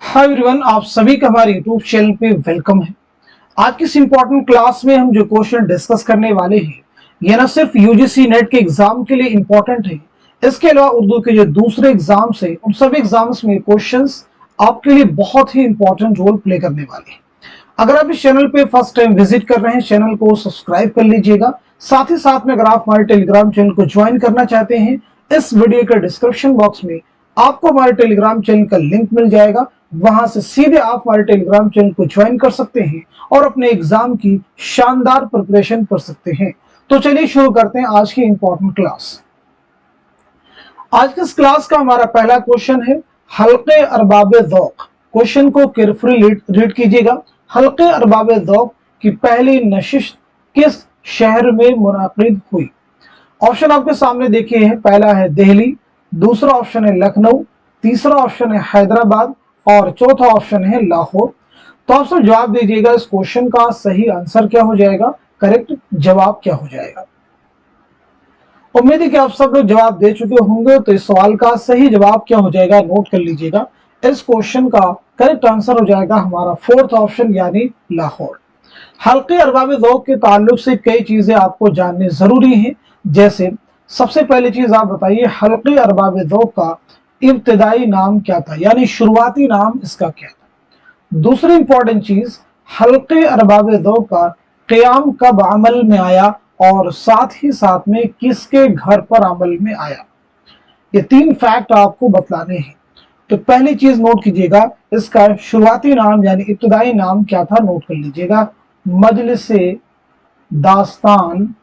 Hi everyone, आप सभी का हमारे यूट्यूब चैनल पे वेलकम है। आज की इस इम्पोर्टेंट क्लास में हम जो क्वेश्चन डिस्कस करने वाले हैं यह न सिर्फ यूजीसी नेट के एग्जाम के लिए इम्पोर्टेंट है, इसके अलावा उर्दू के जो दूसरे एग्जाम्स हैं उन सभी एग्जाम्स में क्वेश्चंस आपके लिए बहुत ही इंपॉर्टेंट रोल प्ले करने वाले हैं। अगर आप इस चैनल पे फर्स्ट टाइम विजिट कर रहे हैं, चैनल को सब्सक्राइब कर लीजिएगा। साथ ही साथ में अगर आप हमारे टेलीग्राम चैनल को ज्वाइन करना चाहते हैं, इस वीडियो के डिस्क्रिप्शन बॉक्स में आपको हमारे टेलीग्राम चैनल का लिंक मिल जाएगा। वहां से सीधे आप हमारे टेलीग्राम चैनल को ज्वाइन कर सकते हैं और अपने एग्जाम की शानदार प्रिपरेशन कर सकते हैं। तो चलिए शुरू करते हैं आज की इंपॉर्टेंट क्लास। आज की इस क्लास का हमारा पहला क्वेश्चन है हल्के अरबाबे ज़ौक़। क्वेश्चन को केयरफुली रीड कीजिएगा। हल्के अरबाबे ज़ौक़ की पहली नशिश किस शहर में मुनाक़िद हुई? ऑप्शन आपके सामने देखिए हैं। पहला है दिल्ली, दूसरा ऑप्शन है लखनऊ, तीसरा ऑप्शन है हैदराबाद और चौथा ऑप्शन है लाहौर। तो आप सब जवाब दीजिएगा, इस क्वेश्चन का सही आंसर क्या हो जाएगा, करेक्ट जवाब क्या हो जाएगा। उम्मीद है कि आप सब लोग जवाब दे चुके होंगे। तो इस सवाल का सही जवाब क्या हो जाएगा नोट कर लीजिएगा। इस क्वेश्चन का करेक्ट आंसर हो जाएगा हमारा फोर्थ ऑप्शन यानी लाहौर। हल्के अरबाब ज़ौक़ के ताल्लुक से कई चीजें आपको जाननी जरूरी हैं। जैसे सबसे पहली चीज आप बताइए, हल्के अरबाब ज़ौक़ का इब्तिदाई नाम क्या था, यानी शुरुआती नाम इसका क्या था। दूसरी इंपॉर्टेंट चीज, हल्के अरबाब ज़ौक़ का क़याम कब अमल में आया और साथ ही साथ में किसके घर पर अमल में आया। ये तीन फैक्ट आपको बतलाने हैं। तो पहली चीज नोट कीजिएगा, इसका शुरुआती नाम यानी इब्तिदाई नाम क्या था, नोट कर लीजिएगा। मजलिसे दास्तान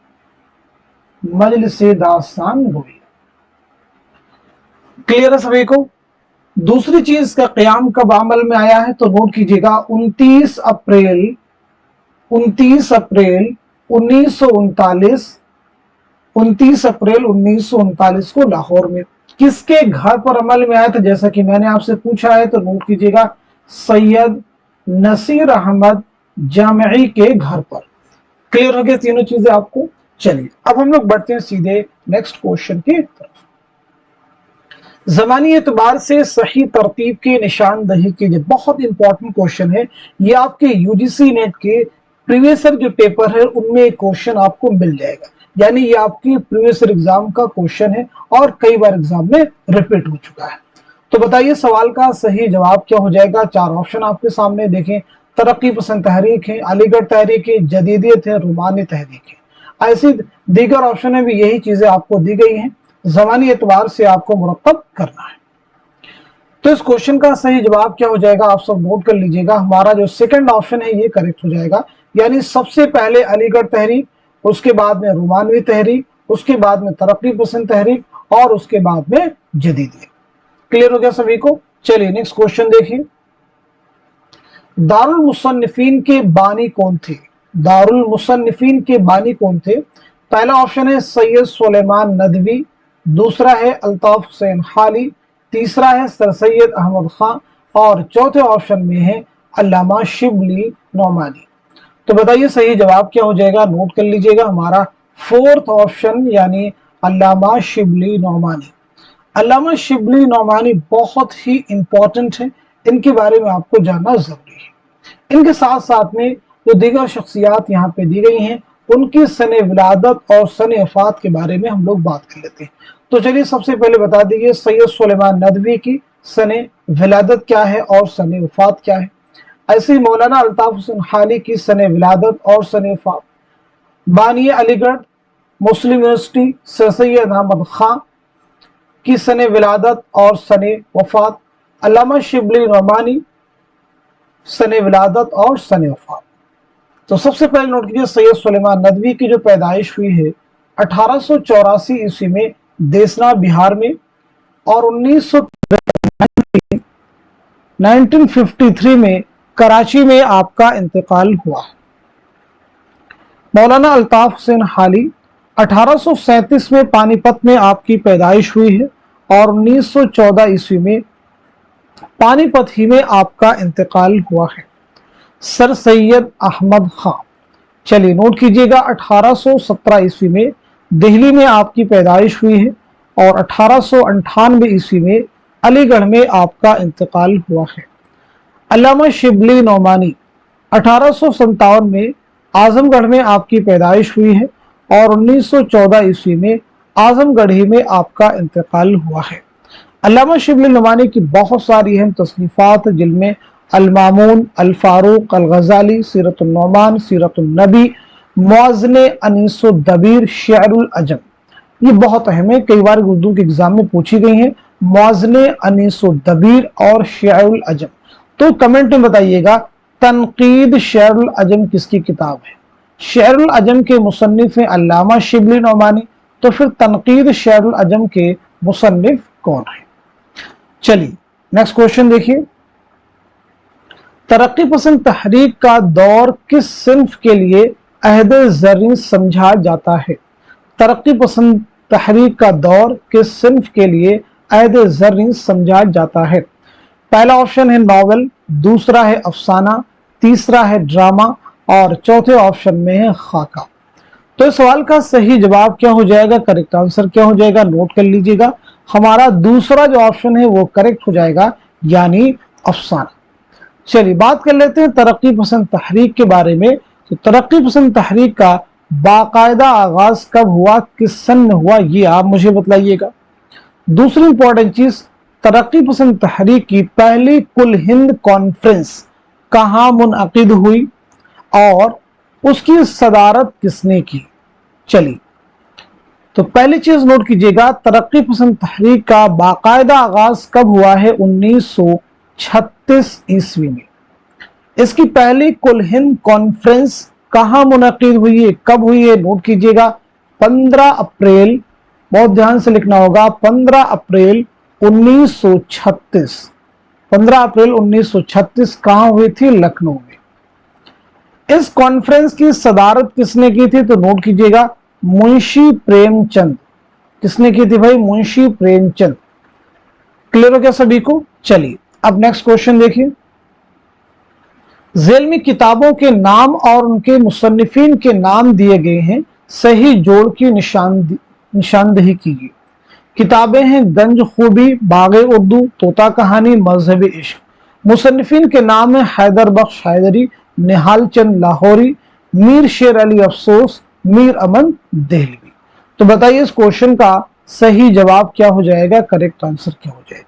गोई। क्लियर है सभी को। दूसरी चीज का क़याम कब अमल में आया है, तो नोट कीजिएगा 29 अप्रैल 1939 को लाहौर में। किसके घर पर अमल में आया था, जैसा कि मैंने आपसे पूछा है, तो नोट कीजिएगा सैयद नसीर अहमद जामई के घर पर। क्लियर हो गया तीनों चीजें आपको। चलिए अब हम लोग बढ़ते हैं सीधे नेक्स्ट क्वेश्चन की तरफ। ज़मानी एतबार से सही तरतीब की निशानदही कीजिए। बहुत इंपॉर्टेंट क्वेश्चन है ये। आपके यूजीसी नेट के प्रीवियस ईयर जो पेपर है उनमें क्वेश्चन आपको मिल जाएगा, यानी ये आपकी प्रीवियस ईयर एग्जाम का क्वेश्चन है और कई बार एग्जाम में रिपीट हो चुका है। तो बताइए सवाल का सही जवाब क्या हो जाएगा। चार ऑप्शन आपके सामने देखें। तरक्की पसंद तहरीक है, अलीगढ़ तहरीक है, जदीदियत है, रूमानी तहरीक है। ऐसी दीगर ऑप्शन में भी यही चीजें आपको दी गई हैं। ज़मानी एतबार से आपको मुरतब करना है। तो इस क्वेश्चन का सही जवाब क्या हो जाएगा, आप सब नोट कर लीजिएगा। हमारा जो सेकंड ऑप्शन है ये करेक्ट हो जाएगा, यानी सबसे पहले अलीगढ़ तहरीक, उसके बाद में रूमानवी तहरीक, उसके बाद में तरक्की पसंद तहरीक और उसके बाद में जदीदियत। क्लियर हो गया सभी को। चलिए नेक्स्ट क्वेश्चन देखिए। दारुल मुसन्निफीन के बानी कौन थे? दारुल मुसन्निफीन के बानी कौन थे? पहला ऑप्शन है सैयद सुलेमान नदवी, दूसरा है अल्ताफ हुसैन हाली, तीसरा है सर सैयद अहमद खान और चौथे ऑप्शन में है अल्लामा शिबली नौमानी। तो बताइए सही जवाब क्या हो जाएगा, नोट कर लीजिएगा। हमारा फोर्थ ऑप्शन यानी अल्लामा शिबली नौमानी। अल्लामा शिबली नौमानी बहुत ही इंपॉर्टेंट है, इनके बारे में आपको जानना जरूरी है। इनके साथ साथ में जो दीगर शख्सियात यहाँ पे दी गई हैं उनकी सने विलादत और सने वफात के बारे में हम लोग बात कर लेते हैं। तो चलिए सबसे पहले बता दीजिए सैयद सुलेमान नदवी की सने विलादत क्या है और सने वफात क्या है। ऐसे ही मौलाना अल्ताफ हुसैन हाली की सने विलादत और सने वफात। बानी अलीगढ़ मुस्लिम यूनिवर्सिटी सर सैयद अहमद खान की सने विलादत और सने वफात। अल्लामा शिबली नौमानी सने विलादत और सने वफात। तो सबसे पहले नोट कीजिए सैयद सुलेमान नदवी की जो पैदाइश हुई है 1884 ईस्वी में देसना बिहार में और 1953 में कराची में आपका इंतकाल हुआ। मौलाना अल्ताफ हुसैन हाली 1837 में पानीपत में आपकी पैदाइश हुई है और 1914 ईस्वी में पानीपत ही में आपका इंतकाल हुआ है। सर सैयद अहमद खान, चलिए नोट कीजिएगा 1817 ईस्वी में दिल्ली में आपकी पैदाइश हुई है और 1898 ईस्वी में अलीगढ़ में आपका इंतकाल हुआ है। अल्लामा शिबली नोमानी 1857 में आजमगढ़ में आपकी पैदाइश हुई है और 1914 ईस्वी में आजमगढ़ ही में आपका इंतकाल हुआ है। अल्लामा शिबली नोमानी की बहुत सारी अहम तसनीफात जिनमें अल-मामून, अल-फारूक, अल-गज़ाली, सीरत-उन-नोमान, सीरत-उन-नबी, मुअज़्ज़िन अनीस-उद-दबीर, शिअरुल अजम, ये बहुत अहम है, कई बार उर्दू के एग्जाम में पूछी गई है। मुअज़्ज़िन अनीस-उद-दबीर और शिअरुल अजम। तो कमेंट में बताइएगा तनकीद शिअरुल अजम किसकी किताब है? शिअरुल अजम के मुसन्निफ हैं अल्लामा शिबली नोमानी, तो फिर तनकीद शिअरुल अजम के मुसन्निफ कौन है? चलिए नेक्स्ट क्वेश्चन देखिए, तरक्की पसंद तहरीक का दौर किस सिन्फ के लिए अहद ज़र्री समझा जाता है? तरक्की पसंद तहरीक का दौर किस सिन्फ के लिए अहद ज़र्री समझा जाता है? पहला ऑप्शन है नॉवेल, दूसरा है अफसाना, तीसरा है ड्रामा और चौथे ऑप्शन में है खाका। तो इस सवाल का सही जवाब क्या हो जाएगा, करेक्ट आंसर क्या हो जाएगा, नोट कर लीजिएगा। हमारा दूसरा जो ऑप्शन है वो करेक्ट हो जाएगा, यानी अफसाना। चलिए बात कर लेते हैं तरक्की पसंद तहरीक के बारे में। तो तरक्की पसंद तहरीक का बाकायदा आगाज कब हुआ, किस सन में हुआ, ये आप मुझे बतलाइएगा। दूसरी इंपॉर्टेंट चीज, तरक्की पसंद तहरीक की पहली कुल हिंद कॉन्फ्रेंस कहाँ मुनअकिद हुई और उसकी सदारत किसने की? चलिए तो पहली चीज नोट कीजिएगा, तरक्की पसंद तहरीक का बाकायदा आगाज कब हुआ है? 1936 ईस्वी में। इसकी पहली कुल हिंद कॉन्फ्रेंस कहाँ मुनअकिद हुई है, कब हुई है? नोट कीजिएगा 15 अप्रैल, बहुत ध्यान से लिखना होगा, 15 अप्रैल 1936। 15 अप्रैल 1936 कहाँ हुई थी? लखनऊ में। इस कॉन्फ्रेंस की सदारत किसने की थी? तो नोट कीजिएगा मुंशी प्रेमचंद। किसने की थी भाई? मुंशी प्रेमचंद। क्लियर हो गया सभी को? चलिए अब नेक्स्ट क्वेश्चन देखिए, झेल में किताबों के नाम और उनके मुसन्निफीन के नाम दिए गए हैं, सही जोड़ की निशानदही कीजिए। किताबें हैं गंज खूबी, बाग़े उर्दू, तोता कहानी, मजहब इश्क। मुसन्निफीन के नाम है हैदर बख्श हैदरी, निहाल चंद लाहौरी, मीर शेर अली अफसोस, मीर अमन देहलवी। तो बताइए इस क्वेश्चन का सही जवाब क्या हो जाएगा, करेक्ट आंसर क्या हो जाएगा?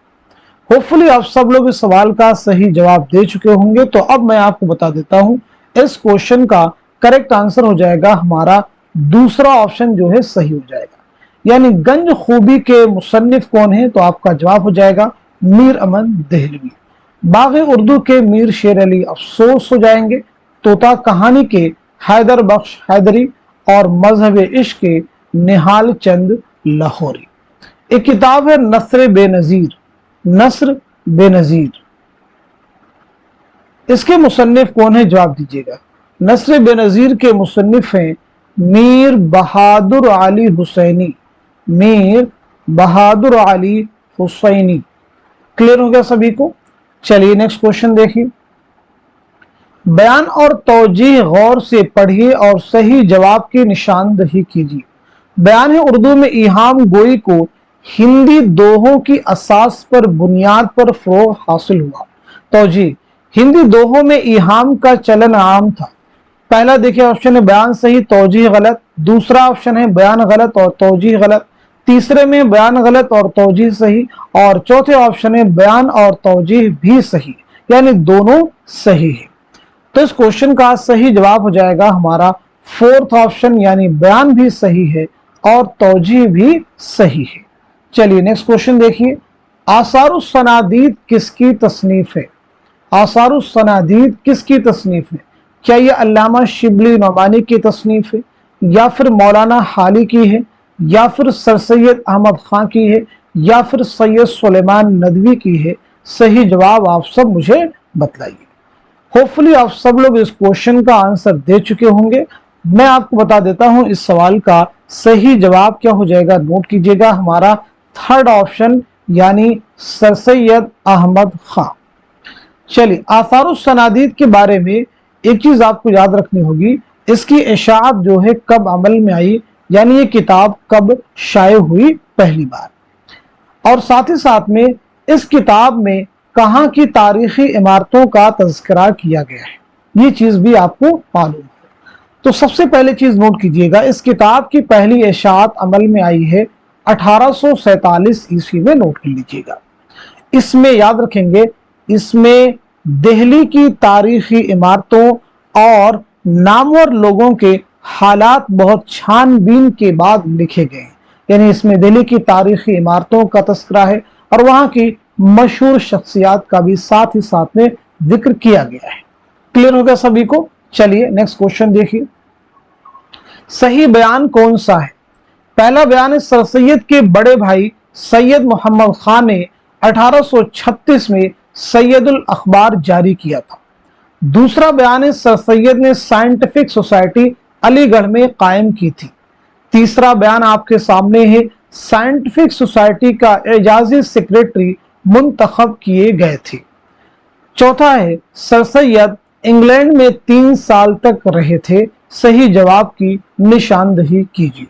होपफुली आप सब लोग इस सवाल का सही जवाब दे चुके होंगे। तो अब मैं आपको बता देता हूं, इस क्वेश्चन का करेक्ट आंसर हो जाएगा हमारा दूसरा ऑप्शन जो है सही हो जाएगा, यानी गंज खूबी के मुसन्निफ कौन है? तो आपका जवाब हो जाएगा मीर अमन देहलवी। बाग़े उर्दू के मीर शेर अली अफसोस हो जाएंगे, तोता कहानी के हैदर बख्श हैदरी और मजहब इश्क के निहाल चंद लाहौरी। एक किताब है नस्र बेनजीर, नस्र बेनजीर, इसके मुसन्निफ कौन है? जवाब दीजिएगा। नस्र बेनजीर के मुसन्निफ हैं मीर बहादुर अली हुसैनी, मीर बहादुर अली हुसैनी। क्लियर हो गया सभी को? चलिए नेक्स्ट क्वेश्चन देखिए, बयान और तौजीह गौर से पढ़िए और सही जवाब की निशानदही कीजिए। बयान है उर्दू में इहाम गोई को हिंदी दोहों की असास पर बुनियाद पर फरोग हासिल हुआ। तौजीह, हिंदी दोहों में इहाम का चलन आम था। पहला देखिए ऑप्शन है बयान सही, तौजीह गलत। दूसरा ऑप्शन है बयान गलत और तौजीह गलत। तीसरे में बयान गलत और तौजीह सही, और चौथे ऑप्शन है बयान और तौजीह भी सही, यानी दोनों सही है। तो इस क्वेश्चन का सही जवाब हो जाएगा हमारा फोर्थ ऑप्शन, यानी बयान भी सही है और तौजीह भी सही है। चलिए नेक्स्ट क्वेश्चन देखिए, आसारुस सनादीद किसकी तसनीफ है? आसारुस सनादीद किसकी तसनीफ है? क्या यह अल्लामा शिबली नोमानी की तसनीफ है, या फिर मौलाना हाली की है, या फिर सर सैयद अहमद खां की है, या फिर सैयद सुलेमान नदवी की है? सही जवाब आप सब मुझे बतलाइए। होपफुली आप सब लोग इस क्वेश्चन का आंसर दे चुके होंगे। मैं आपको बता देता हूं इस सवाल का सही जवाब क्या हो जाएगा, नोट कीजिएगा हमारा थर्ड ऑप्शन, यानी सर सैयद अहमद खां। चलिए आसारुस सनादीद के बारे में एक चीज आपको याद रखनी होगी, इसकी इशाअत जो है कब अमल में आई, यानी ये किताब कब शाये हुई पहली बार, और साथ ही साथ में इस किताब में कहाँ की तारीखी इमारतों का तज़किरा किया गया है, ये चीज भी आपको मालूम है। तो सबसे पहले चीज नोट कीजिएगा, इस किताब की पहली इशाअत अमल में आई है 1847 ईस्वी में। नोट कर लीजिएगा। इसमें याद रखेंगे, इसमें दिल्ली की तारीखी इमारतों और नामवर लोगों के हालात बहुत छानबीन के बाद लिखे गए हैं। यानी इसमें दिल्ली की तारीखी इमारतों का तस्करा है और वहां की मशहूर शख्सियात का भी साथ ही साथ में जिक्र किया गया है। क्लियर हो गया सभी को? चलिए नेक्स्ट क्वेश्चन देखिए। सही बयान कौन सा है? पहला बयान है सर सैयद के बड़े भाई सैयद मोहम्मद खान ने 1836 में सैयदुल अखबार जारी किया था। दूसरा बयान है सर सैयद ने साइंटिफिक सोसाइटी अलीगढ़ में कायम की थी। तीसरा बयान आपके सामने है, साइंटिफिक सोसाइटी का एजाजी सेक्रेटरी मुंतखब किए गए थे। चौथा है सर सैयद इंग्लैंड में 3 साल तक रहे थे। सही जवाब की निशानदही कीजिए।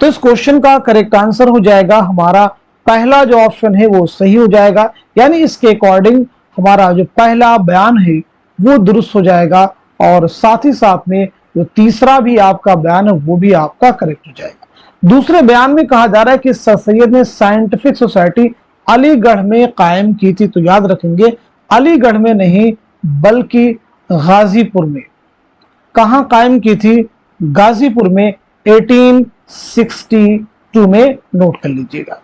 तो इस क्वेश्चन का करेक्ट आंसर हो जाएगा हमारा पहला जो ऑप्शन है वो सही हो जाएगा। यानी इसके अकॉर्डिंग हमारा जो पहला बयान है वो दुरुस्त हो जाएगा और साथ ही साथ में जो तीसरा भी आपका बयान है वो भी आपका करेक्ट हो जाएगा। दूसरे बयान में कहा जा रहा है कि सर सैयद ने साइंटिफिक सोसाइटी अलीगढ़ में कायम की थी। तो याद रखेंगे, अलीगढ़ में नहीं बल्कि गाजीपुर में। कहां कायम की थी? गाजीपुर में 1862 में। नोट कर लीजिएगा।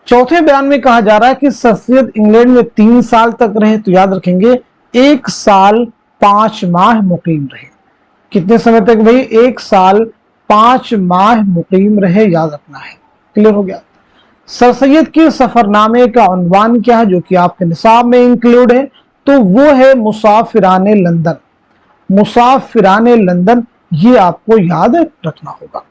चौथे बयान में कहा जा रहा है कि सर सैयद इंग्लैंड में 3 साल तक रहे। तो याद रखेंगे 1 साल 5 माह मुकीम रहे। कितने समय तक भाई? 1 साल 5 माह मुकीम रहे, याद रखना है। क्लियर हो गया? सर सैयद के सफरनामे का उन्वान क्या है जो कि आपके निसाब में इंक्लूड है? तो वो है मुसाफिराने लंदन। मुसाफिराने लंदन, ये आपको याद रखना होगा।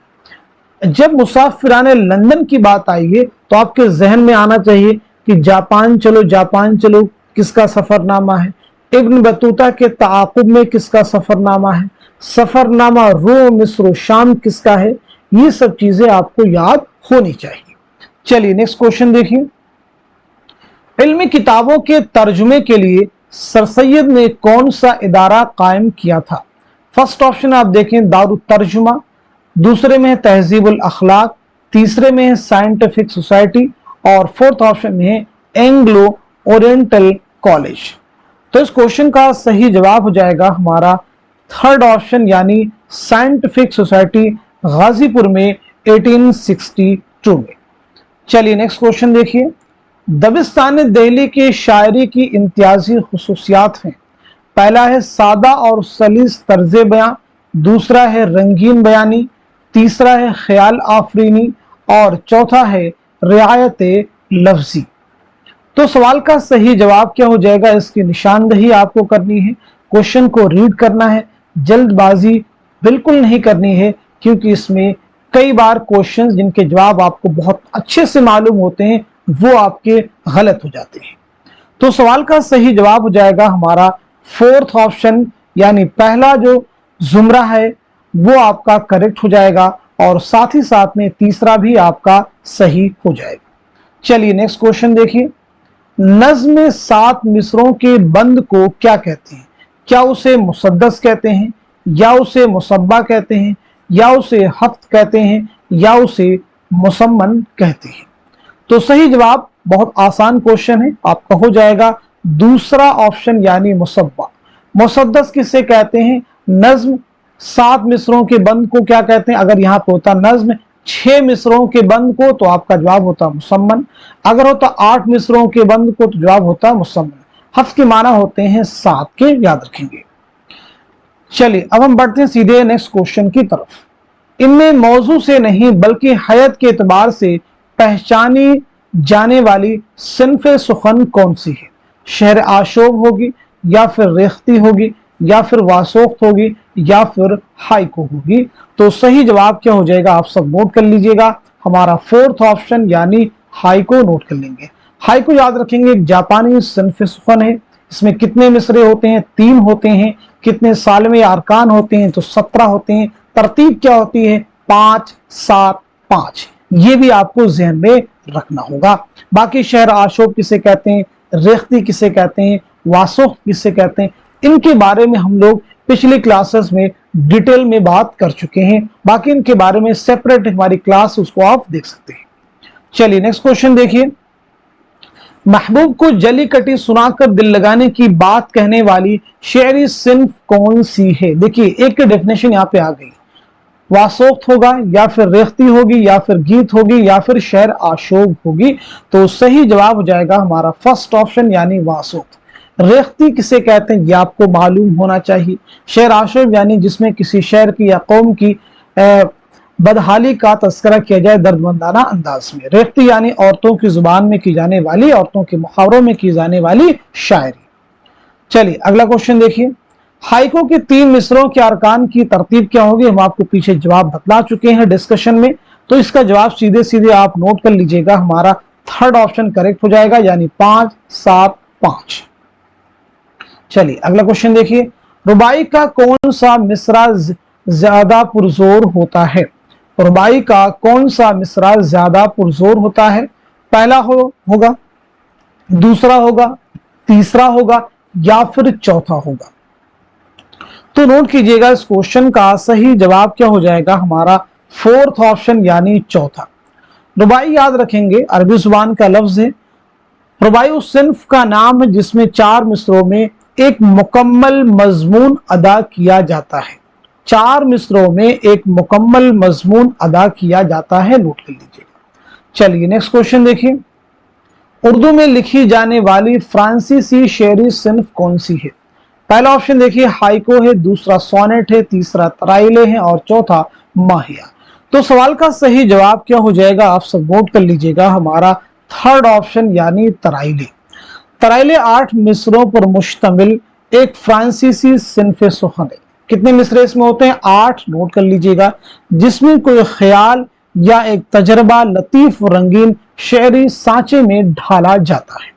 जब मुसाफिराने लंदन की बात आई है तो आपके जहन में आना चाहिए कि जापान चलो जापान चलो किसका सफरनामा है, इब्न बतूता के ताक़ुब में किसका सफरनामा है, सफरनामा रोम मिस्र शाम किसका है, ये सब चीजें आपको याद होनी चाहिए। चलिए नेक्स्ट क्वेश्चन देखिए। इल्मी किताबों के तर्जुमे के लिए सर सैयद ने कौन सा इदारा कायम किया था? फर्स्ट ऑप्शन आप देखें दारुत तर्जुमा, दूसरे में है तहजीबुल अखलाक, तीसरे में है साइंटिफिक सोसाइटी और फोर्थ ऑप्शन में है एंग्लो ओरिएंटल कॉलेज। तो इस क्वेश्चन का सही जवाब हो जाएगा हमारा थर्ड ऑप्शन यानी साइंटिफिक सोसाइटी गाजीपुर में 1862 में। चलिए नेक्स्ट क्वेश्चन देखिए। दबिस्तान दिल्ली के शायरी की इम्तियाजी खुसूसियात हैं। पहला है सादा और सलीस तर्ज बयां, दूसरा है रंगीन बयानी, तीसरा है ख्याल आफरीनी और चौथा है रियायत लफ्जी। तो सवाल का सही जवाब क्या हो जाएगा, इसकी निशानदही आपको करनी है। क्वेश्चन को रीड करना है, जल्दबाजी बिल्कुल नहीं करनी है क्योंकि इसमें कई बार क्वेश्चंस जिनके जवाब आपको बहुत अच्छे से मालूम होते हैं वो आपके गलत हो जाते हैं। तो सवाल का सही जवाब हो जाएगा हमारा फोर्थ ऑप्शन यानी पहला जो जुमरा है वो आपका करेक्ट हो जाएगा और साथ ही साथ में तीसरा भी आपका सही हो जाएगा। चलिए नेक्स्ट क्वेश्चन देखिए। नज्म 7 मिसरों के बंद को क्या कहते हैं? क्या उसे मुसद्दस कहते हैं या उसे मुसब्बा कहते हैं या उसे हफ्त कहते हैं या उसे मुसम्मन कहते हैं? तो सही जवाब बहुत आसान क्वेश्चन है, आपका हो जाएगा दूसरा ऑप्शन यानी मुसब्बा। मुसद्दस किसे कहते हैं? नज्म 7 मिसरों के बंद को क्या कहते हैं? अगर यहाँ पे होता नज्म 6 मिसरों के बंद को तो आपका जवाब होता मुसम्मन, अगर होता 8 मिसरों के बंद को तो जवाब होता मुसम्मन। हफ्त के माना होते हैं 7 के, याद रखेंगे। चलिए अब हम बढ़ते हैं सीधे नेक्स्ट क्वेश्चन की तरफ। इनमें मौजू से नहीं बल्कि हयत के एतबार से पहचानी जाने वाली सिन्फ़े सुखन कौन सी है? शहर आशोब होगी या फिर रेख्ती होगी या फिर वासोख्त होगी या फिर हाइको होगी? तो सही जवाब क्या हो जाएगा आप सब नोट कर लीजिएगा, हमारा फोर्थ ऑप्शन यानी हाइको नोट कर लेंगे। हाइको याद रखेंगे एक जापानी सिन्फ़े सुखन है। इसमें कितने मिसरे होते हैं? 3 होते हैं। कितने साल में अरकान होते हैं? तो 17 होते हैं। तरतीब क्या होती है? 5 7 5। ये भी आपको जहन में रखना होगा। बाकी शहर आशोब किसे कहते हैं? रेख्ती किसे कहते हैं, वासोख्त किसे कहते हैं, इनके बारे में हम लोग पिछले क्लासेस में डिटेल में बात कर चुके हैं। बाकी इनके बारे में सेपरेट हमारी क्लास, उसको आप देख सकते हैं। चलिए नेक्स्ट क्वेश्चन देखिए। महबूब को जली कटी सुनाकर दिल लगाने की बात कहने वाली शेरी सिंफ कौन सी है? देखिए एक डेफिनेशन यहाँ पे आ गई, वासोख्त होगा या फिर रेख्ती होगी या फिर गीत होगी या फिर शेर आशोक होगी। तो सही जवाब हो जाएगा हमारा फर्स्ट ऑप्शन यानी वासोख्त। रेख्ती किसे कहते हैं ये आपको मालूम होना चाहिए। शेर आशोक यानी जिसमें किसी शहर की या कौम की बदहाली का तस्करा किया जाए दर्दमंदाना अंदाज में। रेख्ती यानी औरतों की जुबान में की जाने वाली, औरतों के मुहावरों में की जाने वाली शायरी। चलिए अगला क्वेश्चन देखिए। हाइको के 3 मिसरों के अरकान की तरतीब क्या होगी? हम आपको पीछे जवाब बतला चुके हैं डिस्कशन में, तो इसका जवाब सीधे सीधे आप नोट कर लीजिएगा, हमारा थर्ड ऑप्शन करेक्ट हो जाएगा यानी 5 7 5। चलिए अगला क्वेश्चन देखिए। रुबाई का कौन सा मिसरा ज्यादा पुरजोर होता है? रुबाई का कौन सा मिसरा ज्यादा पुरजोर होता है? पहला होगा, दूसरा होगा, तीसरा होगा या फिर चौथा होगा? तो नोट कीजिएगा इस क्वेश्चन का सही जवाब क्या हो जाएगा हमारा फोर्थ ऑप्शन यानी चौथा। रुबाई याद रखेंगे अरबी जुबान का लफ्ज है। रुबाई उस सिन्फ का नाम है जिसमें 4 मिसरों में एक मुकम्मल मजमून अदा किया जाता है। 4 मिसरों में एक मुकम्मल मजमून अदा किया जाता है, नोट कर लीजिएगा। चलिए नेक्स्ट क्वेश्चन देखिए। उर्दू में लिखी जाने वाली फ्रांसीसी शेरी सिन्फ कौन सी है? पहला ऑप्शन देखिए हाइको है, दूसरा सोनेट है, तीसरा तराइले है और चौथा माहिया। तो सवाल का सही जवाब क्या हो जाएगा आप सब नोट कर लीजिएगा, हमारा थर्ड ऑप्शन यानी तराइले। तराइले 8 मिसरों पर मुश्तमिल एक फ्रांसीसी सिन्फ सुखन है। कितने मिसरे इसमें होते हैं? 8, नोट कर लीजिएगा, जिसमें कोई ख्याल या एक तजर्बा लतीफ रंगीन शेरी सांचे में ढाला जाता है।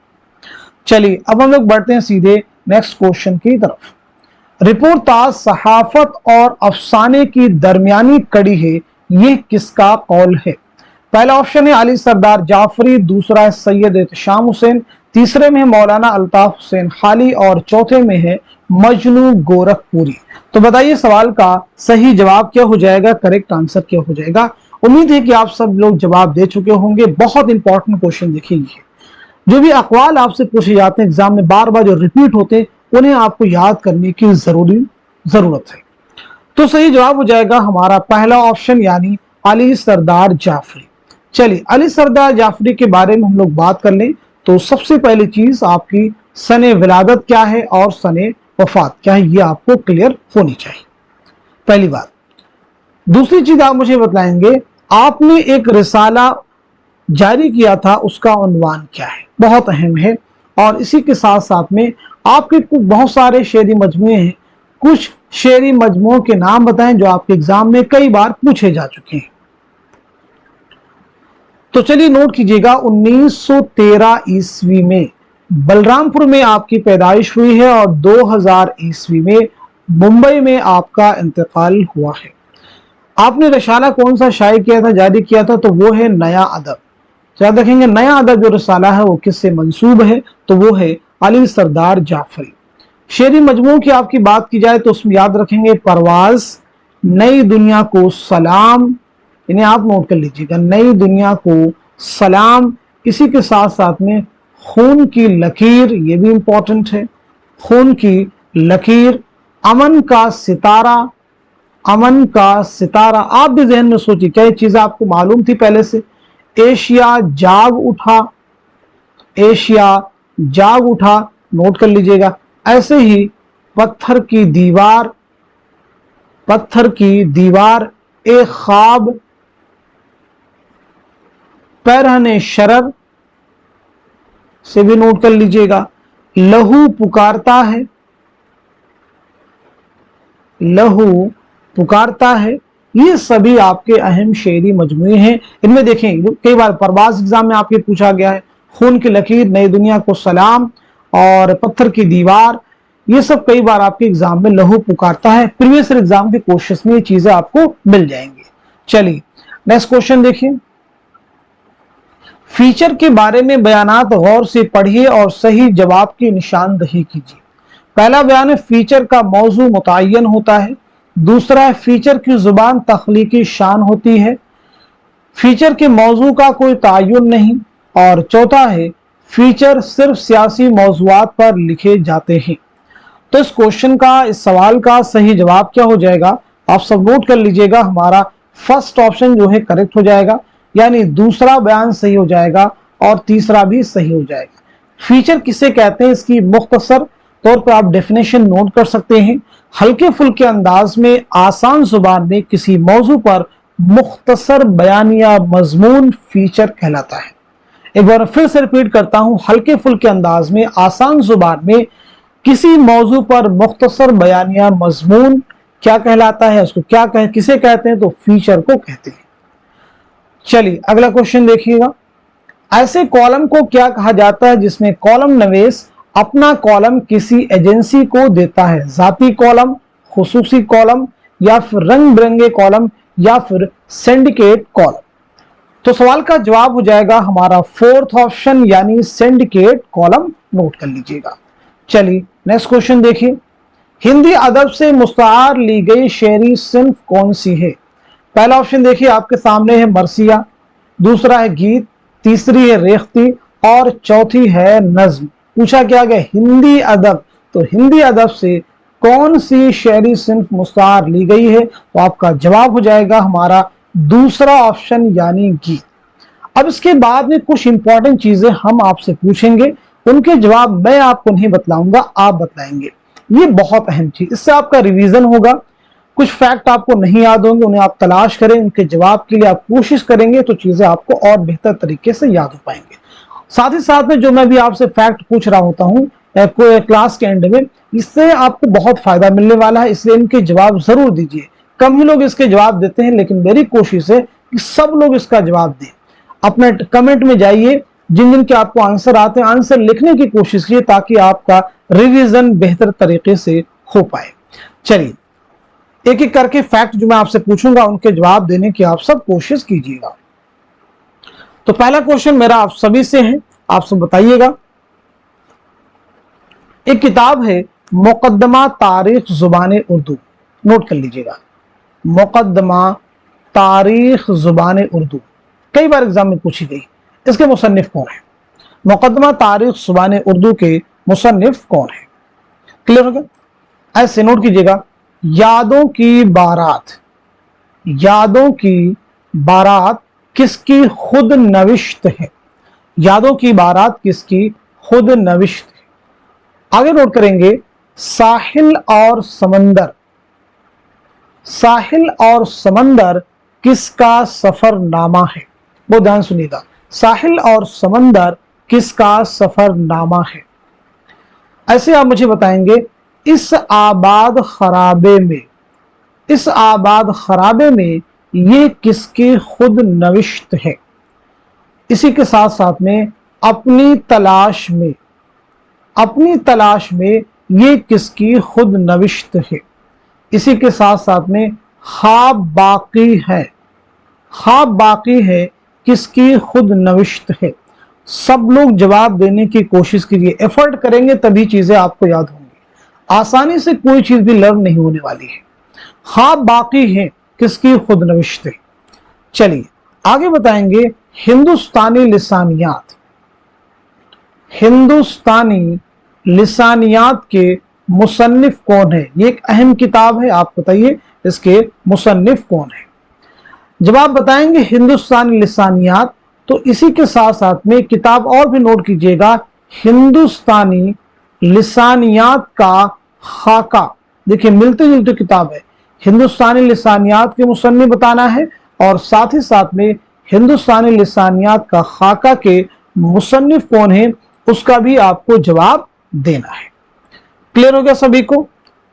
चलिए अब हम लोग बढ़ते हैं सीधे नेक्स्ट क्वेश्चन की तरफ। रिपोर्टाज सहाफत और अफसाने की दरमियानी कड़ी है, यह किसका कौल है? पहला ऑप्शन है अली सरदार जाफरी, दूसरा है सैयद एहतशाम हुसैन, तीसरे में है मौलाना अल्ताफ हुसैन खाली और चौथे में है मजनू गोरखपुरी। तो बताइए सवाल का सही जवाब क्या हो जाएगा, करेक्ट आंसर क्या हो जाएगा? उम्मीद है कि आप सब लोग जवाब दे चुके होंगे। बहुत इंपॉर्टेंट क्वेश्चन देखिए, जो भी अकवाल आपसे पूछे जाते हैं एग्जाम में बार बार जो रिपीट होते हैं उन्हें आपको याद करने की जरूरत है। तो सही जवाब हो जाएगा हमारा पहला ऑप्शन यानी अली सरदार जाफरी। चलिए अली सरदार जाफरी के बारे में हम लोग बात कर लें तो सबसे पहली चीज आपकी सने विलादत क्या है और सने वफात क्या है, ये आपको क्लियर होनी चाहिए, पहली बात। दूसरी चीज आप मुझे बताएंगे, आपने एक रिसाला जारी किया था, उसका उन्वान क्या है, बहुत अहम है। और इसी के साथ साथ में आपके बहुत सारे शेरी मजमूए हैं, कुछ शेरी मजमुओं के नाम बताएं जो आपके एग्जाम में कई बार पूछे जा चुके हैं। तो चलिए नोट कीजिएगा, 1913 ईस्वी में बलरामपुर में आपकी पैदाइश हुई है और 2000 ईस्वी में मुंबई में आपका इंतकाल हुआ है। आपने रसाला कौन सा शाये किया था, जारी किया था? तो वो है नया अदब। याद रखेंगे नया अदब जो रसाला है वो किससे मंसूब है, तो वो है अली सरदार जाफरी। शेरी मजमू की आपकी बात की जाए तो उसमें याद रखेंगे परवाज, नई दुनिया को सलाम, इन्हें आप नोट कर लीजिएगा, नई दुनिया को सलाम। इसी के साथ साथ में खून की लकीर, ये भी इंपॉर्टेंट है, खून की लकीर, अमन का सितारा, अमन का सितारा। आप भी जहन में सोचिए क्या ये चीजें आपको मालूम थी पहले से? एशिया जाग उठा, एशिया जाग उठा, नोट कर लीजिएगा। ऐसे ही पत्थर की दीवार, पत्थर की दीवार, एक ख्वाब, पैरहने शरर से भी नोट कर लीजिएगा। लहू पुकारता है, लहू पुकारता है, ये सभी आपके अहम शेरी मजमूए हैं। इनमें देखें कई बार परवाज एग्जाम में आपके पूछा गया है, खून की लकीर, नई दुनिया को सलाम और पत्थर की दीवार, ये सब कई बार आपके एग्जाम में लहू पुकारता है। प्रीवियस एग्जाम के क्वेश्चंस में ये चीजें आपको मिल जाएंगी। चलिए नेक्स्ट क्वेश्चन देखिए। फीचर के बारे में बयानात गौर से पढ़िए और सही जवाब की निशानदही कीजिए। पहला बयान है फीचर का मौजू मुतय्यन होता है। दूसरा है फीचर की जुबान तख्लीकी शान होती है। फीचर के मौजू का कोई तयन नहीं। और चौथा है फीचर सिर्फ सियासी मौजुआत पर लिखे जाते हैं। तो इस क्वेश्चन का, इस सवाल का सही जवाब क्या हो जाएगा, आप सब नोट कर लीजिएगा। हमारा फर्स्ट ऑप्शन जो है करेक्ट हो जाएगा, यानी दूसरा बयान सही हो जाएगा और तीसरा भी सही हो जाएगा। फीचर किसे कहते हैं, इसकी मुख्तसर तौर पर आप डेफिनेशन नोट कर सकते हैं। हल्के फुल्के अंदाज में, आसान जुबान में किसी मौजू पर मुख्तसर बयान या मजमून फीचर कहलाता है। एक बार फिर से रिपीट करता हूं, हल्के फुल्के अंदाज में, आसान जुबान में किसी मौजू पर मुख्तसर बयान या मजमून क्या कहलाता है, उसको किसे कहते हैं, तो फीचर को कहते हैं। चलिए अगला क्वेश्चन देखिएगा। ऐसे कॉलम को क्या कहा जाता है जिसमें कॉलम नवेश अपना कॉलम किसी एजेंसी को देता है? जाती कॉलम, खुसूसी कॉलम, या फिर रंग बिरंगे कॉलम, या फिर सिंडिकेट कॉलम? तो सवाल का जवाब हो जाएगा हमारा फोर्थ ऑप्शन, यानी सिंडिकेट कॉलम। नोट कर लीजिएगा। चलिए नेक्स्ट क्वेश्चन देखिए। हिंदी अदब से मुस्तार ली गई शेरी सिंफ कौन सी है? पहला ऑप्शन देखिए आपके सामने है मरसिया, दूसरा है गीत, तीसरी है रेख्ती और चौथी है नज्म। पूछा क्या गया, हिंदी अदब, तो हिंदी अदब से कौन सी शेरी सिंफ मुस्तार ली गई है? तो आपका जवाब हो जाएगा हमारा दूसरा ऑप्शन, यानी गीत। अब इसके बाद में कुछ इंपॉर्टेंट चीजें हम आपसे पूछेंगे, उनके जवाब मैं आपको नहीं बतलाऊंगा, आप बताएंगे। ये बहुत अहम चीज, इससे आपका रिवीजन होगा। कुछ फैक्ट आपको नहीं याद होंगे, उन्हें आप तलाश करें, उनके जवाब के लिए आप कोशिश करेंगे तो चीजें आपको और बेहतर तरीके से याद हो पाएंगे। साथ ही साथ में जो मैं भी आपसे फैक्ट पूछ रहा होता हूँ क्लास के एंड में, इससे आपको बहुत फायदा मिलने वाला है, इसलिए इनके जवाब जरूर दीजिए। कम ही लोग इसके जवाब देते हैं, लेकिन मेरी कोशिश है कि सब लोग इसका जवाब दें। अपने कमेंट में जाइए, जिन जिन के आपको आंसर आते हैं आंसर लिखने की कोशिश कीजिए, ताकि आपका रिवीजन बेहतर तरीके से हो पाए। चलिए एक एक करके फैक्ट जो मैं आपसे पूछूंगा उनके जवाब देने की आप सब कोशिश कीजिएगा। तो पहला क्वेश्चन मेरा आप सभी से है, आप सब बताइएगा। एक किताब है मुकद्दमा तारीख जुबान उर्दू, नोट कर लीजिएगा। मुकद्दमा तारीख जुबान उर्दू कई बार एग्जाम में पूछी गई। इसके मुसन्निफ कौन है? मुकद्दमा तारीख जुबान उर्दू के मुसन्निफ कौन है? क्लियर हो गया? ऐसे नोट कीजिएगा। यादों की बारात, यादों की बारात किसकी खुद नविश्त है? यादों की बारात किसकी खुद नविश्त है? आगे नोट करेंगे साहिल और समंदर, साहिल और समंदर किसका सफरनामा है? वो ध्यान सुनिएगा, साहिल और समंदर किसका सफरनामा है? ऐसे आप मुझे बताएंगे इस आबाद खराबे में, इस आबाद खराबे में ये किसकी खुद नविश्त है? इसी के साथ साथ में अपनी तलाश में, अपनी तलाश में ये किसकी खुद नविश्त है? इसी के साथ साथ में ख्वाब बाकी है, ख्वाब बाकी है किसकी खुद नविश्त है? सब लोग जवाब देने की कोशिश कीजिए, एफर्ट करेंगे तभी चीजें आपको याद होंगी। आसानी से कोई चीज भी लर्न नहीं होने वाली है। ख्वाब बाकी है किसकी खुद नविश्त है? चलिए आगे बताएंगे हिंदुस्तानी लिसानियात, हिंदुस्तानी लिसानियात के मुसन्निफ कौन है? ये एक अहम किताब है, आप बताइए इसके मुसन्निफ कौन है? जब आप बताएंगे हिंदुस्तानी लिसानियात, तो इसी के साथ साथ में किताब और भी नोट कीजिएगा, हिंदुस्तानी लिसानियात का खाका। देखिए मिलते जुलते किताब है, हिंदुस्तानी लिसानियात के मुसन्निफ बताना है और साथ ही साथ में हिंदुस्तानी लिसानियात का खाका के मुसन्निफ कौन है उसका भी आपको जवाब देना है। क्लियर हो गया सभी को?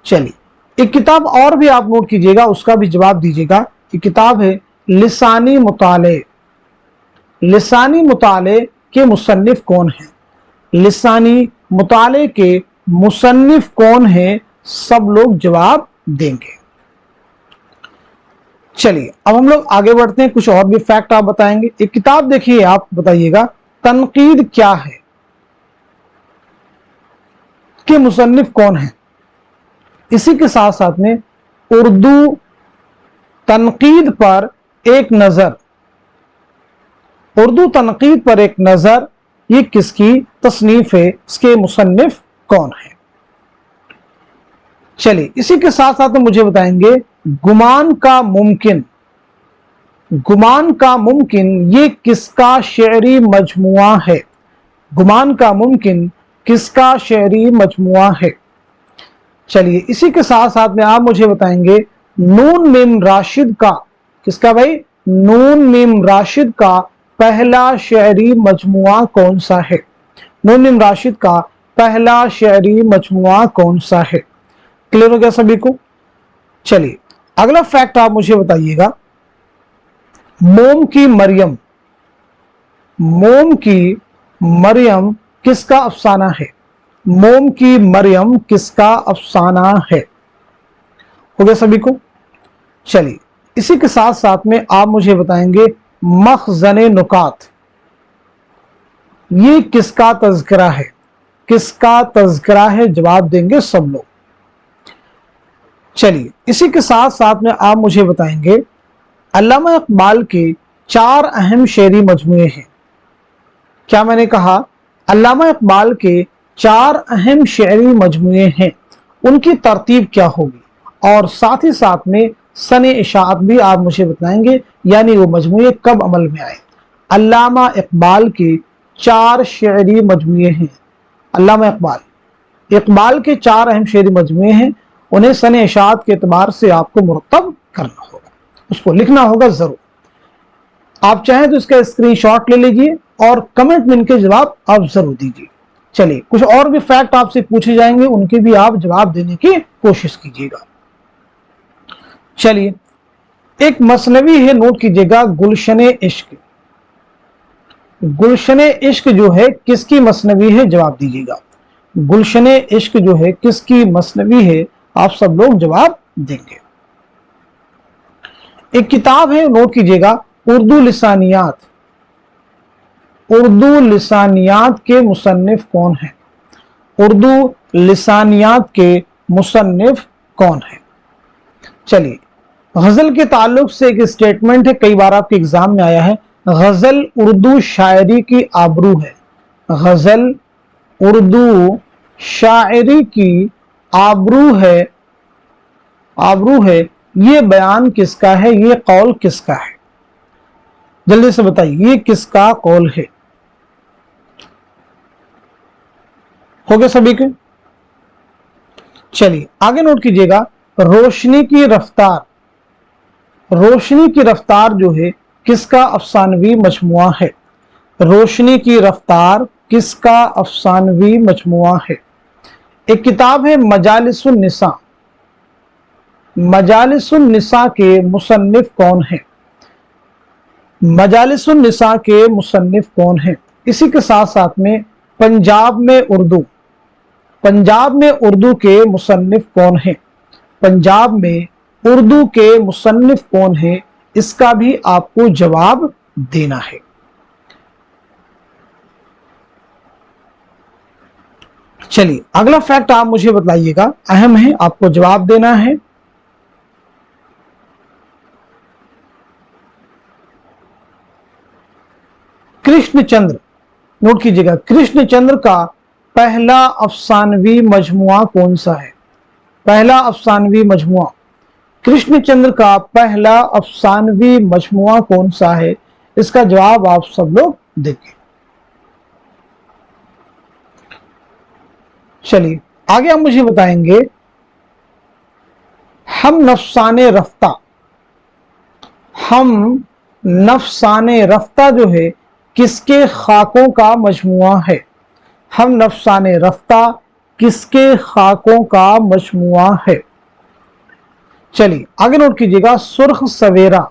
चलिए एक किताब और भी आप नोट कीजिएगा, उसका भी जवाब दीजिएगा। ये किताब है लिसानी मुताले, लिसानी मुताले के मुसन्निफ कौन है? लिसानी मुताले के मुसन्निफ कौन है? सब लोग जवाब देंगे। चलिए अब हम लोग आगे बढ़ते हैं, कुछ और भी फैक्ट आप बताएंगे। एक किताब देखिए, आप बताइएगा तनकीद क्या है, कि मुसन्निफ कौन है। इसी के साथ साथ में उर्दू तनकीद पर एक नजर, उर्दू तनकीद पर एक नजर, ये किसकी तसनीफ है, इसके मुसन्निफ कौन है। चलिए इसी के साथ साथ मुझे बताएंगे गुमान का मुमकिन, गुमान का मुमकिन ये किसका शेरी मजमुआ है। गुमान का मुमकिन किसका शेरी मजमुआ है। चलिए इसी के साथ साथ में आप मुझे बताएंगे नून मीम राशिद का, किसका भाई, नून मीम राशिद का पहला शेरी मजमुआ कौन सा है। नून मीम राशिद का पहला शेरी मजमुआ कौन सा है। क्लियर हो गया सभी को। चलिए अगला फैक्ट आप मुझे बताइएगा, मोम की मरियम, मोम की मरियम किसका अफसाना है। मोम की मरियम किसका अफसाना है। हो गया सभी को। चलिए इसी के साथ साथ में आप मुझे बताएंगे मखज़ने नुकात, ये किसका तज़किरा है, किसका तज़किरा है, जवाब देंगे सब लोग। चलिए इसी के साथ साथ में आप मुझे बताएंगे अल्लामा इकबाल के 4 अहम शेरी मजमुए हैं। क्या मैंने कहा, अल्लामा इकबाल के 4 अहम शेरी मजमुए हैं, उनकी तरतीब क्या होगी, और साथ ही साथ में सने इशाअत भी आप मुझे बताएंगे, यानी वो मजमुए कब अमल में आए। अल्लामा इकबाल के 4 शेरी मजमुए हैं। अल्लामा इकबाल के 4 अहम शेरी मजमुए हैं, उन्हें सने इशाअत के एतबार से आपको मुरतब करना होगा, उसको लिखना होगा जरूर। आप चाहें तो इसका स्क्रीनशॉट ले लीजिए और कमेंट में इनके जवाब आप जरूर दीजिए। चलिए कुछ और भी फैक्ट आपसे पूछे जाएंगे, उनके भी आप जवाब देने की कोशिश कीजिएगा। चलिए एक मसनवी है, नोट कीजिएगा, गुलशने इश्क। गुलशने इश्क जो है किसकी मसनवी है, जवाब दीजिएगा। गुलशने इश्क जो है किसकी मसनवी है, आप सब लोग जवाब देंगे। एक किताब है, नोट कीजिएगा, उर्दू लिसानियात। उर्दू लिसानियात के मुसन्निफ कौन है। उर्दू लिसानियात के मुसन्निफ कौन है। चलिए गजल के ताल्लुक से एक स्टेटमेंट है, कई बार आपके एग्जाम में आया है, गजल उर्दू शायरी की आबरू है। गजल उर्दू शायरी की आबरू है, आबरू है, ये बयान किसका है, ये कौल किसका है, जल्दी से बताइए, ये किसका कौल है। हो गए सभी के। चलिए आगे नोट कीजिएगा, रोशनी की रफ्तार। रोशनी की रफ्तार जो है किसका अफसानवी मजमुआ है। रोशनी की रफ्तार किसका अफसानवी मजमुआ है। एक किताब है मजालिसुन निसा। मजालिसुन निसा के मुसन्निफ कौन है। मजालिसुन निसा के मुसन्निफ कौन है। इसी के साथ साथ में पंजाब में उर्दू, पंजाब में उर्दू के मुसन्निफ कौन है। पंजाब में उर्दू के मुसन्निफ कौन है, इसका भी आपको जवाब देना है। चलिए अगला फैक्ट आप मुझे बताइएगा, अहम है, आपको जवाब देना है। कृष्णचंद्र, नोट कीजिएगा, कृष्णचंद्र का पहला अफसानवी मजमुआ कौन सा है। पहला अफसानवी मजमुआ, कृष्णचंद्र का पहला अफसानवी मजमुआ कौन सा है, इसका जवाब आप सब लोग देंगे। चलिए आगे आप मुझे बताएंगे हम नफसाने रफ्ता। हम नफसाने रफ्ता जो है किसके खाकों का मजमुआ है। हम नफसाने रफ्ता किसके खाकों का मजमुआ है। चलिए आगे नोट कीजिएगा, सुर्ख सवेरा।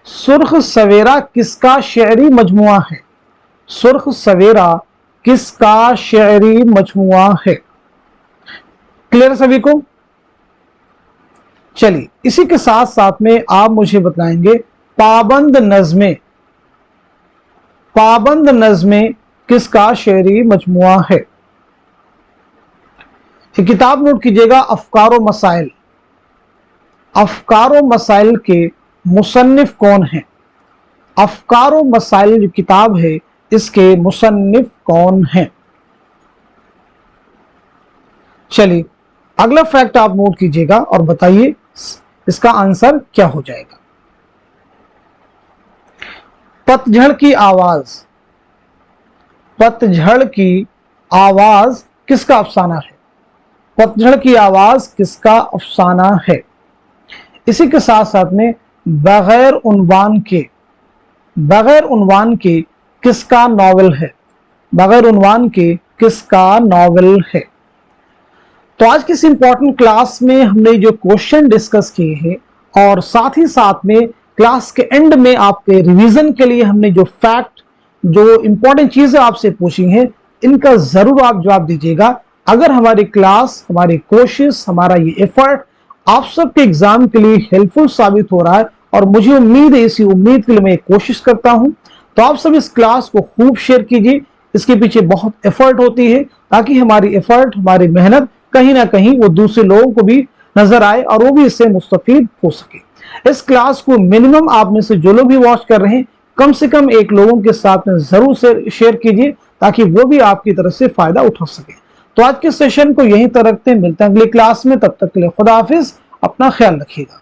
सुर्ख सवेरा किसका शेरी मजमुआ है। सुर्ख सवेरा किसका शेरी मजमुआ है। क्लियर सभी को। चलिए इसी के साथ साथ में आप मुझे बताएंगे पाबंद नज़में किसका शेरी मजमुआ है। ये किताब नोट कीजिएगा, अफकारो मसाइल के मुसन्निफ कौन हैं। अफकारो मसाइल जो किताब है इसके मुसन्निफ कौन हैं। चलिए अगला फैक्ट आप नोट कीजिएगा और बताइए इसका आंसर क्या हो जाएगा। पतझड़ की आवाज किसका अफसाना है। पतझड़ की आवाज किसका अफसाना है। इसी के साथ साथ में बगैर उन्वान के किसका नॉवेल है। बगैर उन्वान के किसका नॉवेल है। तो आज की इस इंपॉर्टेंट क्लास में हमने जो क्वेश्चन डिस्कस किए हैं और साथ ही साथ में क्लास के एंड में आपके रिवीजन के लिए हमने जो फैक्ट, जो इंपॉर्टेंट चीजें आपसे पूछी हैं, इनका जरूर आप जवाब दीजिएगा। अगर हमारी क्लास, हमारी कोशिश, हमारा ये एफर्ट आप सबके एग्जाम के लिए हेल्पफुल साबित हो रहा है और मुझे उम्मीद है, इसी उम्मीद के लिए मैं कोशिश करता हूं, तो आप सब इस क्लास को खूब शेयर कीजिए। इसके पीछे बहुत एफर्ट होती है ताकि हमारी एफर्ट, हमारी मेहनत कहीं ना कहीं वो दूसरे लोगों को भी नजर आए और वो भी इससे मुस्तफीद हो सके। इस क्लास को मिनिमम आप में से जो लोग भी वॉच कर रहे हैं, कम से कम एक लोगों के साथ में जरूर से शेयर कीजिए ताकि वो भी आपकी तरफ से फायदा उठा सके। तो आज के सेशन को यहीं तक रखते हैं, मिलते हैं अगली क्लास में। तब तक के लिए खुदा हाफिज, अपना ख्याल रखिएगा।